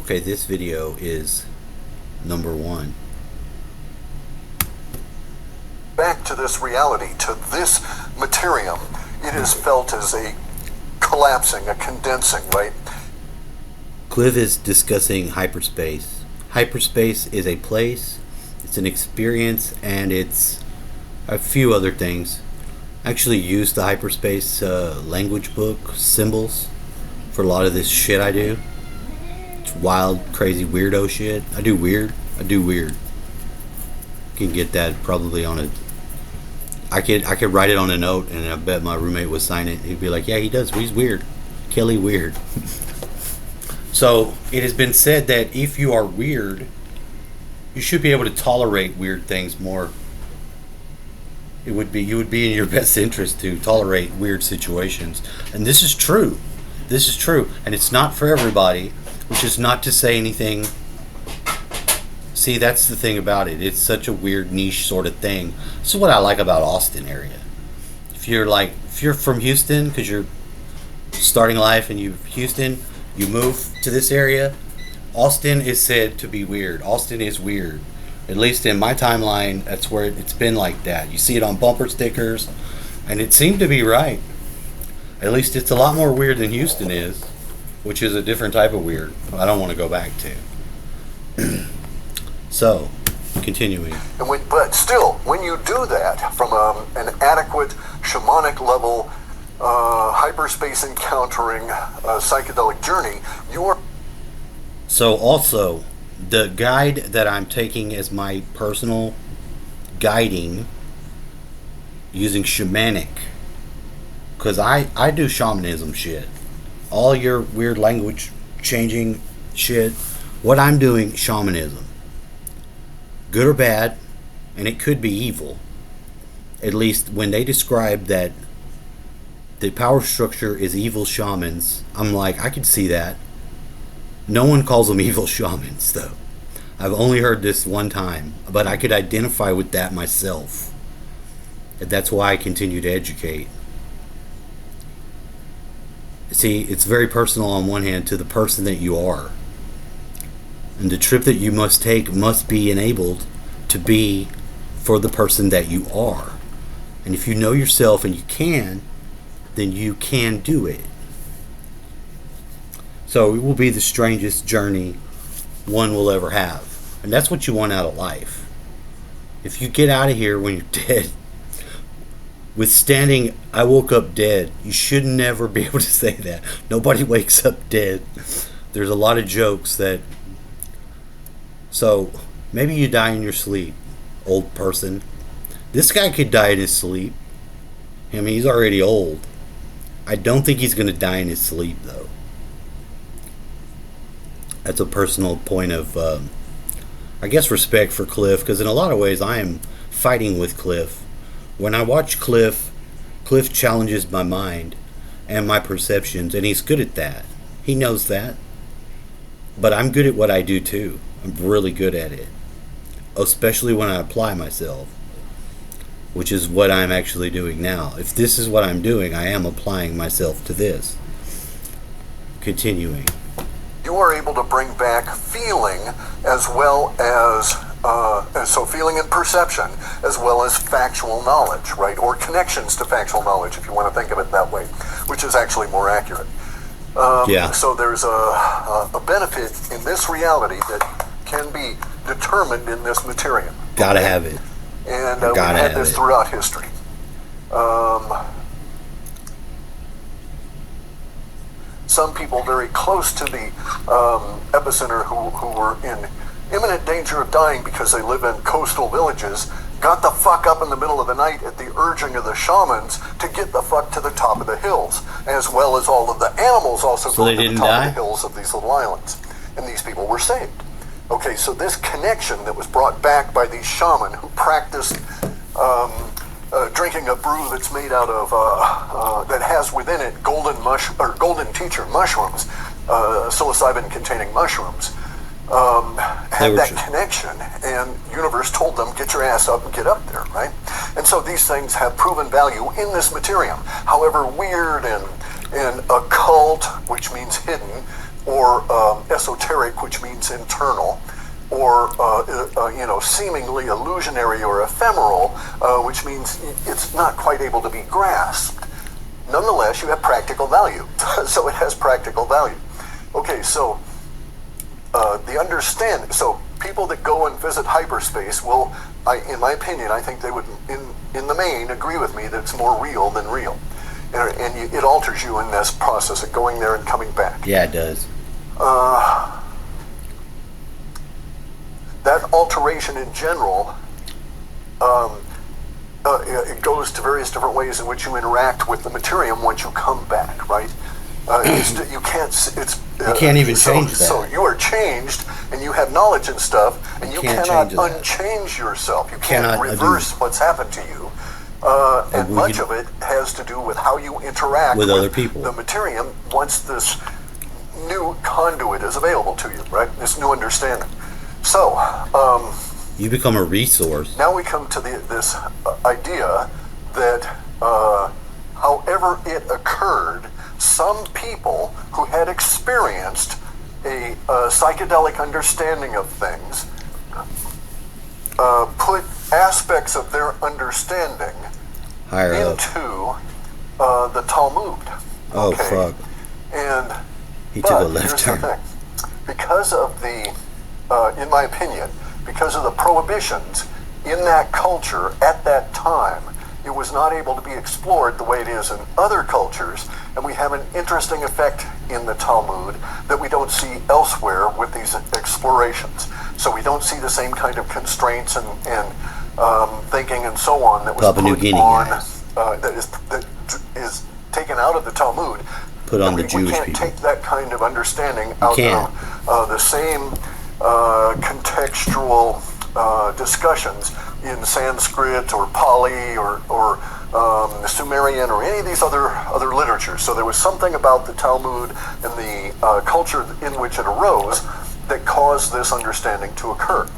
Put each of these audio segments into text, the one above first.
Okay, this video is number one. Back to this reality, to this materium, it is felt as a collapsing, a condensing, right? Cliff is discussing hyperspace. Hyperspace is a place, it's an experience, and it's a few other things. I actually use the hyperspace language book symbols for a lot of this shit I do. It's wild, crazy, weirdo shit. I do weird. You can get that probably on a. I could write it on a note, and I bet my roommate would sign it. He'd be like, "Yeah, he does. He's weird. Kelly weird." So it has been said that if you are weird, you should be able to tolerate weird things more. You would be in your best interest to tolerate weird situations, and this is true. This is true, and it's not for everybody, which is not to say anything. See, that's the thing about it. It's such a weird niche sort of thing. This is what I like about Austin area. If you're from Houston, because you're starting life and you move to this area, Austin is said to be weird. Austin is weird. At least in my timeline, that's where it's been like that. You see it on bumper stickers, and it seemed to be right. At least it's a lot more weird than Houston is, which is a different type of weird I don't want to go back to. So, continuing. But still, when you do that from an adequate shamanic level, hyperspace encountering psychedelic journey, you're... So also, the guide that I'm taking as my personal guiding, using shamanic, because I do shamanism shit. All your weird language changing shit, what I'm doing, shamanism. Good or bad, and it could be evil. At least when they describe that the power structure is evil shamans, I'm like, I could see that. No one calls them evil shamans, though. I've only heard this one time, but I could identify with that myself. And that's why I continue to educate. See, it's very personal on one hand to the person that you are. And the trip that you must take must be enabled to be for the person that you are. And if you know yourself and you can, then you can do it. So it will be the strangest journey one will ever have. And that's what you want out of life. If you get out of here when you're dead, withstanding, I woke up dead, you should never be able to say that. Nobody wakes up dead. There's a lot of jokes that... So, maybe you die in your sleep, old person. This guy could die in his sleep. I mean, he's already old. I don't think he's going to die in his sleep, though. That's a personal point of, I guess, respect for Cliff, because in a lot of ways I am fighting with Cliff. When I watch Cliff challenges my mind and my perceptions, and he's good at that. He knows that. But I'm good at what I do, too. I'm really good at it. Especially when I apply myself, which is what I'm actually doing now. If this is what I'm doing, I am applying myself to this. Continuing. You are able to bring back feeling as well as so feeling and perception as well as factual knowledge, right? Or connections to factual knowledge, if you want to think of it that way, which is actually more accurate. Yeah. So there's a benefit in this reality that can be determined in this material. Gotta have it. And we've had this throughout history. Some people very close to the epicenter who were in imminent danger of dying because they live in coastal villages got the fuck up in the middle of the night at the urging of the shamans to get the fuck to the top of the hills, as well as all of the animals also going to the top of the hills of these little islands. And these people were saved. Okay, so this connection that was brought back by these shaman who practiced drinking a brew that's made out of that has within it golden teacher mushrooms, psilocybin-containing mushrooms, had that connection, and universe told them, get your ass up and get up there, right? And so these things have proven value in this materium. However weird and occult, which means hidden, or esoteric, which means internal, or seemingly illusionary or ephemeral, which means it's not quite able to be grasped. Nonetheless, you have practical value. So it has practical value. Okay, so so people that go and visit hyperspace will, in my opinion, I think they would, in the main, agree with me that it's more real than real. And it alters you in this process of going there and coming back. Yeah, it does. That alteration in general, it goes to various different ways in which you interact with the materium once you come back, right? You can't even change that. So you are changed, and you have knowledge and stuff, and you cannot unchange yourself. You can't reverse what's happened to you. And much of it has to do with how you interact with other people. The materium once this new conduit is available to you, right? This new understanding. So, you become a resource. Now we come to this idea that, however it occurred, some people who had experienced a psychedelic understanding of things put aspects of their understanding higher into the Talmud. Oh, fuck. And he took a left turn. Because of the, in my opinion, because of the prohibitions in that culture at that time, it was not able to be explored the way it is in other cultures, and we have an interesting effect in the Talmud that we don't see elsewhere with these explorations. So we don't see the same kind of constraints and thinking and so on that was Papua New Guinea, that is taken out of the Talmud. Put on the Jewish people. We can't take that kind of understanding out of the same contextual discussions in Sanskrit or Pali or the Sumerian or any of these other literatures. So there was something about the Talmud and the culture in which it arose that caused this understanding to occur.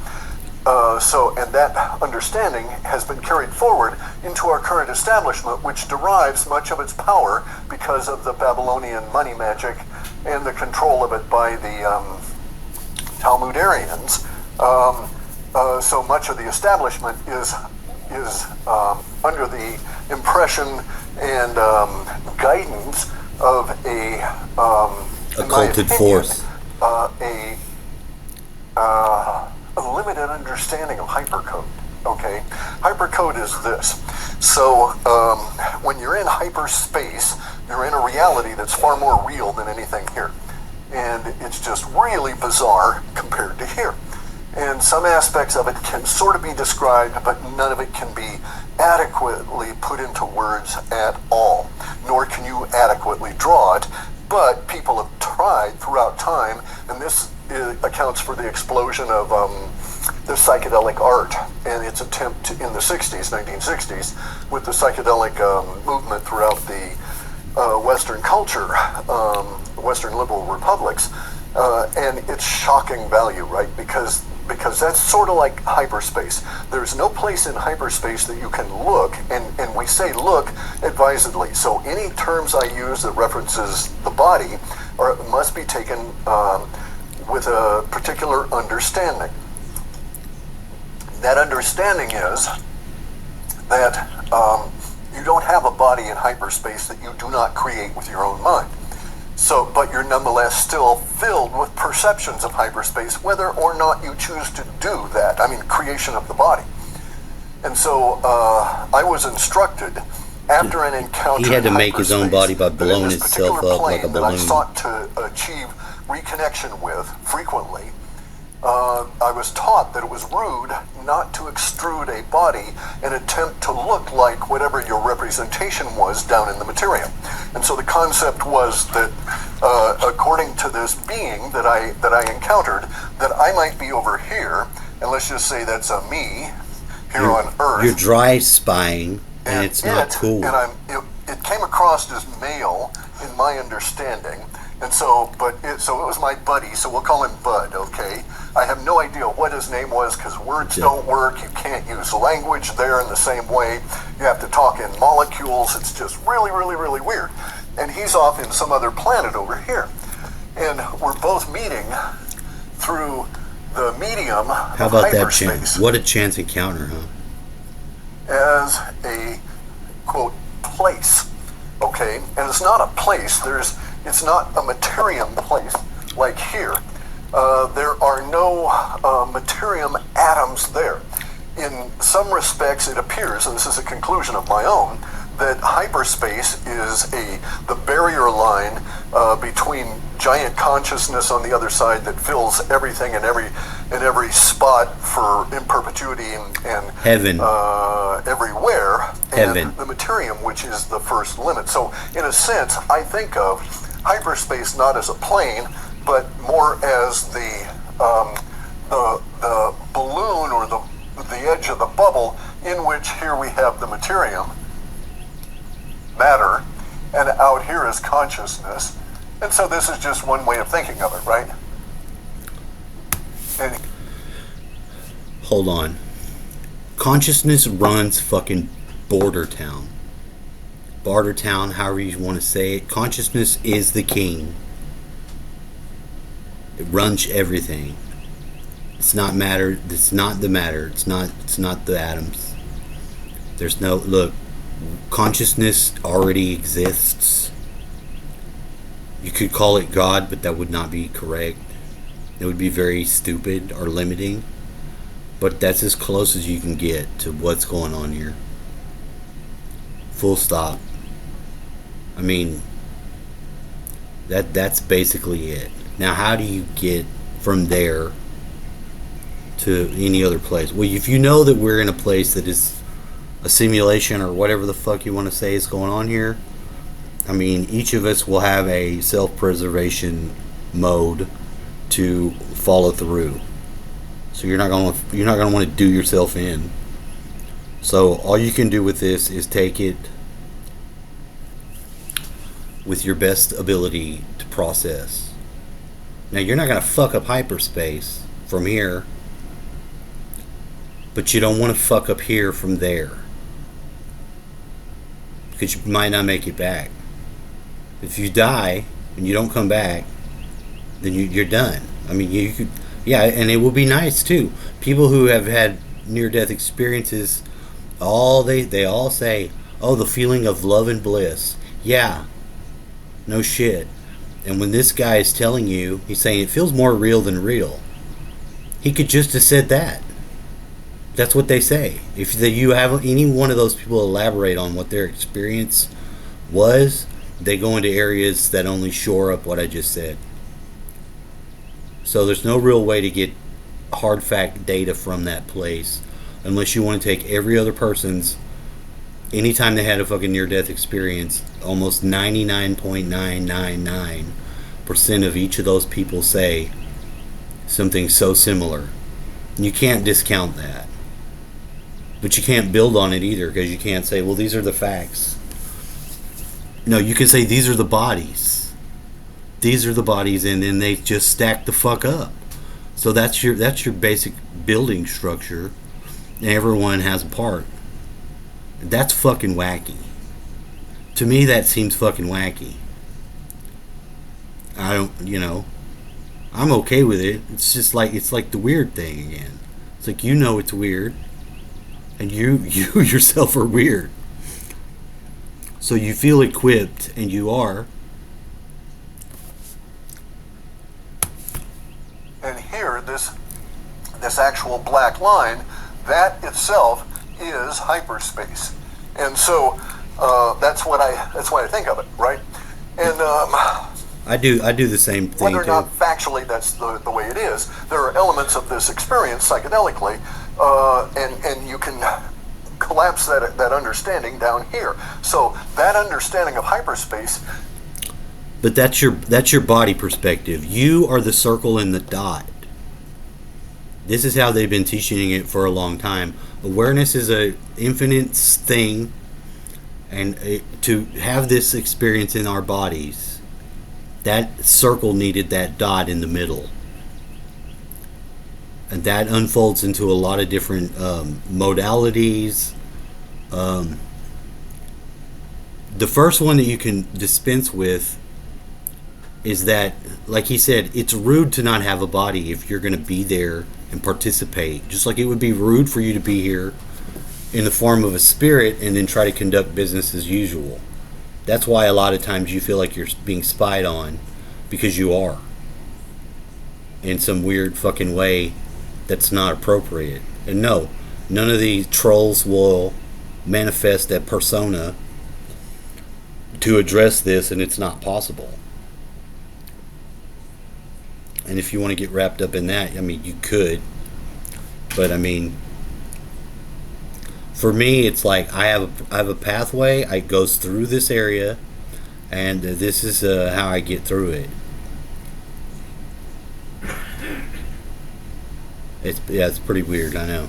And that understanding has been carried forward into our current establishment, which derives much of its power because of the Babylonian money magic and the control of it by the Talmudarians. So much of the establishment is under the impression and guidance of a occulted force, a limited understanding of hypercode. Okay, hypercode is this. So when you're in hyperspace, you're in a reality that's far more real than anything here, and it's just really bizarre compared to here. And some aspects of it can sort of be described, but none of it can be adequately put into words at all, nor can you adequately draw it. But people have tried throughout time, and this accounts for the explosion of the psychedelic art and its attempt in the 1960s, with the psychedelic movement throughout the Western culture, Western liberal republics, and its shocking value, right? Because that's sort of like hyperspace. There's no place in hyperspace that you can look, and we say look advisedly. So any terms I use that references the body must be taken with a particular understanding. That understanding is that you don't have a body in hyperspace that you do not create with your own mind. So, but you're nonetheless still filled with perceptions of hyperspace, whether or not you choose to do that. I mean, creation of the body. And so I was instructed after an encounter. He had to make his own body by blowing himself up like a balloon. That I sought to achieve reconnection with frequently. I was taught that it was rude not to extrude a body and attempt to look like whatever your representation was down in the material. And so the concept was that, according to this being that I encountered, that I might be over here, and let's just say that's a me here on Earth. You're dry spying, and it's not cool. And it came across as male in my understanding. And so, so it was my buddy, so we'll call him Bud, okay? I have no idea what his name was because words don't work. You can't use language there in the same way. You have to talk in molecules. It's just really, really, really weird. And he's off in some other planet over here. and we're both meeting through the medium How of about that hyperspace chance? What a chance encounter, huh? as a quote place. Okay, and it's not a place. It's not a materium place like here. There are no materium atoms there. In some respects, it appears, and this is a conclusion of my own, that hyperspace is the barrier line between giant consciousness on the other side that fills everything in every spot in perpetuity and Heaven. Everywhere, Heaven. and the materium, which is the first limit. So, in a sense, I think of hyperspace not as a plane, but more as the balloon or the edge of the bubble in which here we have the materium, matter, and out here is consciousness. And so this is just one way of thinking of it, right? And Hold on. Consciousness runs fucking Bordertown. Bartertown, however you want to say it. Consciousness is the king. It runs everything. It's not matter. It's not the matter. It's not the atoms. There's no look. Consciousness already exists. You could call it God, but that would not be correct. It would be very stupid or limiting. But that's as close as you can get to what's going on here. Full stop. I mean, that's basically it. Now, how do you get from there to any other place? Well, if you know that we're in a place that is a simulation or whatever the fuck you want to say is going on here, I mean, each of us will have a self-preservation mode to follow through. So you're not gonna want to do yourself in. So all you can do with this is take it with your best ability to process. Now, you're not gonna fuck up hyperspace from here, but you don't want to fuck up here from there, because you might not make it back. If you die and you don't come back, then you're done. I mean, you could, yeah, and it will be nice too. People who have had near-death experiences, they all say, "Oh, the feeling of love and bliss." Yeah, no shit. And when this guy is telling you, he's saying it feels more real than real. He could just have said that. That's what they say. If you have any one of those people elaborate on what their experience was, they go into areas that only shore up what I just said. So there's no real way to get hard fact data from that place unless you want to take every other person's, anytime they had a fucking near-death experience, almost 99.999% of each of those people say something so similar. You can't discount that. But you can't build on it either, because you can't say, well, these are the facts. No, you can say these are the bodies. These are the bodies, and then they just stack the fuck up. So that's your basic building structure, and everyone has a part. That's fucking wacky. To me, that seems fucking wacky. I'm okay with it. It's just like, it's like the weird thing again. It's like, it's weird, and you yourself are weird. So you feel equipped, and you are. And here, this actual black line, that itself is hyperspace, and so that's why I think of it, right? And I do the same thing whether or too. not factually that's the way it is, there are elements of this experience psychedelically, and you can collapse that understanding down here. So that understanding of hyperspace. But that's your body perspective. You are the circle and the dot. This is how they've been teaching it for a long time. Awareness is a infinite thing, and to have this experience in our bodies, that circle needed that dot in the middle. And that unfolds into a lot of different modalities. The first one that you can dispense with is that, like he said, it's rude to not have a body if you're going to be there and participate. Just like it would be rude for you to be here in the form of a spirit and then try to conduct business as usual. That's why a lot of times you feel like you're being spied on, because you are. In some weird fucking way that's not appropriate. And no, none of these trolls will manifest that persona to address this, and it's not possible. And if you want to get wrapped up in that, I mean, you could. But I mean, for me, it's like I have a pathway. It goes through this area, and this is how I get through it. It's pretty weird, I know.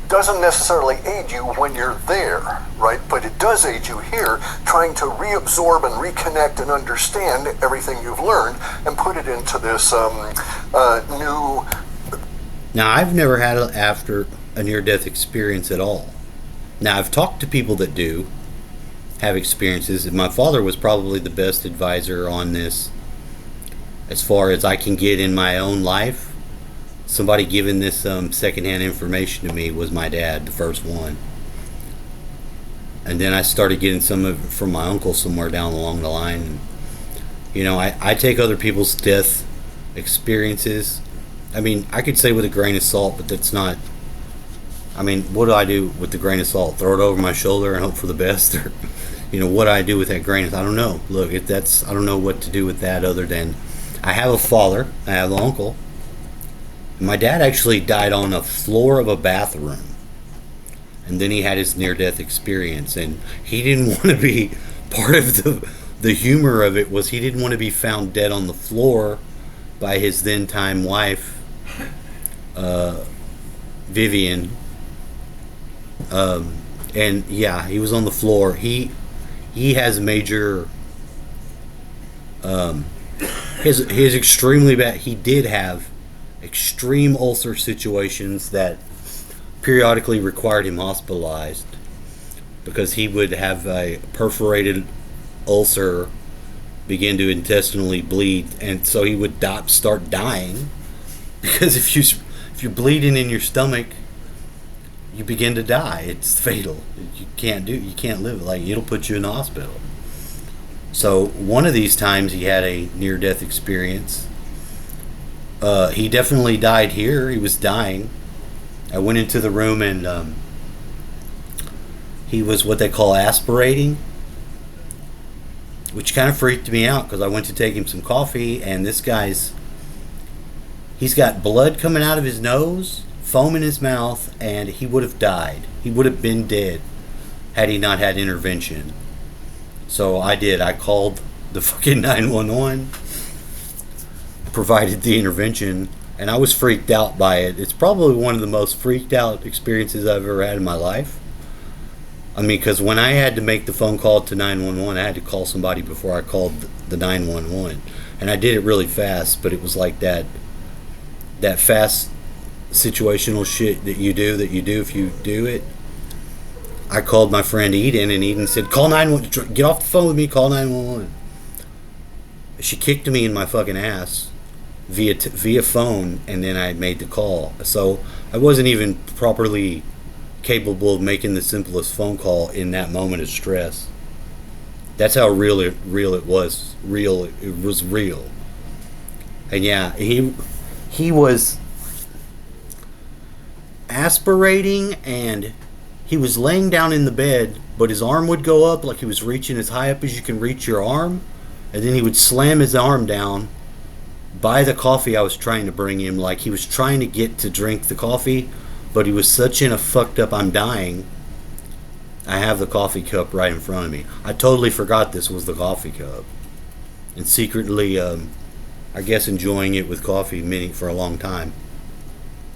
Doesn't necessarily aid you when you're there, right? But it does aid you here, trying to reabsorb and reconnect and understand everything you've learned and put it into this new. Now, I've never had after a near-death experience at all. Now, I've talked to people that do have experiences, and my father was probably the best advisor on this as far as I can get in my own life. Somebody giving this secondhand information to me was my dad, the first one. And then I started getting some of it from my uncle somewhere down along the line. And, you know, I take other people's death experiences, I mean, I could say with a grain of salt, but that's not. I mean, what do I do with the grain of salt? Throw it over my shoulder and hope for the best? Or, you know, what do I do with that grain? I don't know. Look, I don't know what to do with that other than I have a father, I have an uncle. My dad actually died on the floor of a bathroom. And then he had his near-death experience. And he didn't want to be part of the humor of it was he didn't want to be found dead on the floor by his then-time wife, Vivian. And yeah, he was on the floor. He has major... his extremely bad... He did have extreme ulcer situations that periodically required him hospitalized because he would have a perforated ulcer begin to intestinally bleed, and so he would start dying because if you're bleeding in your stomach, you begin to die. It's fatal. You can't live. Like, it'll put you in the hospital. So one of these times he had a near-death experience. He definitely died here. He was dying. I went into the room and he was what they call aspirating, which kind of freaked me out because I went to take him some coffee and this he's got blood coming out of his nose, foam in his mouth, and he would have died. He would have been dead had he not had intervention. So I did. I called the fucking 911, provided the intervention, and I was freaked out by it. It's probably one of the most freaked out experiences I've ever had in my life. I mean, because when I had to make the phone call to 911, I had to call somebody before I called the 911. And I did it really fast, but it was like that fast situational shit that you do if you do it. I called my friend Eden, and Eden said, call 911, get off the phone with me, call 911. She kicked me in my fucking ass via phone, and then I made the call. So I wasn't even properly capable of making the simplest phone call in that moment of stress. That's how real it was. It was real. And yeah, he was aspirating, and he was laying down in the bed, but his arm would go up like he was reaching as high up as you can reach your arm, and then he would slam his arm down by the coffee I was trying to bring him, like he was trying to get to drink the coffee, but he was such in a fucked up I'm dying. I have the coffee cup right in front of me. I totally forgot this was the coffee cup, and secretly I guess enjoying it with coffee for a long time.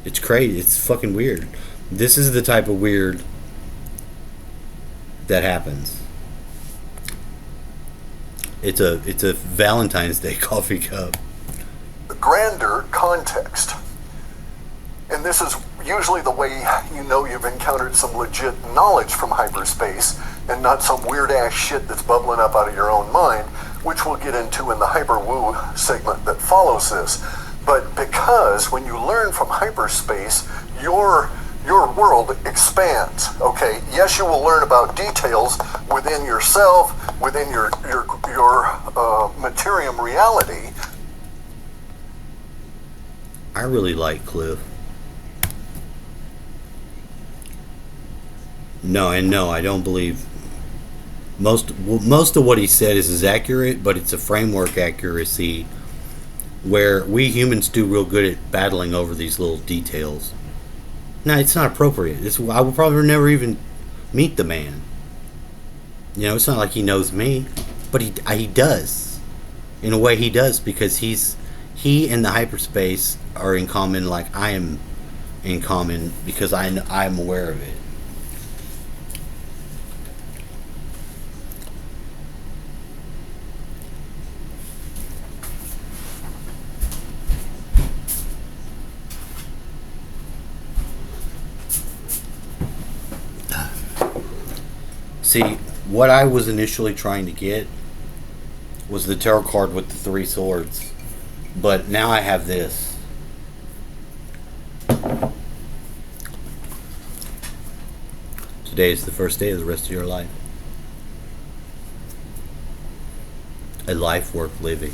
It's crazy. It's fucking weird. This is the type of weird that happens. It's a Valentine's Day coffee cup. The grander context. And this is usually the way you know you've encountered some legit knowledge from hyperspace. and not some weird ass shit that's bubbling up out of your own mind, which we'll get into in the hyper woo segment that follows this. But because when you learn from hyperspace, your world expands. Okay, yes, you will learn about details within yourself, within your materium reality. I really like Cliff. No, I don't believe most of what he said is accurate, but it's a framework accuracy where we humans do real good at battling over these little details. No, it's not appropriate. I will probably never even meet the man. You know, it's not like he knows me, but he does. In a way, he does, because he and the hyperspace are in common, like I am in common, because I'm aware of it. See, what I was initially trying to get was the tarot card with the 3 swords. But now I have this. Today is the first day of the rest of your life. A life worth living.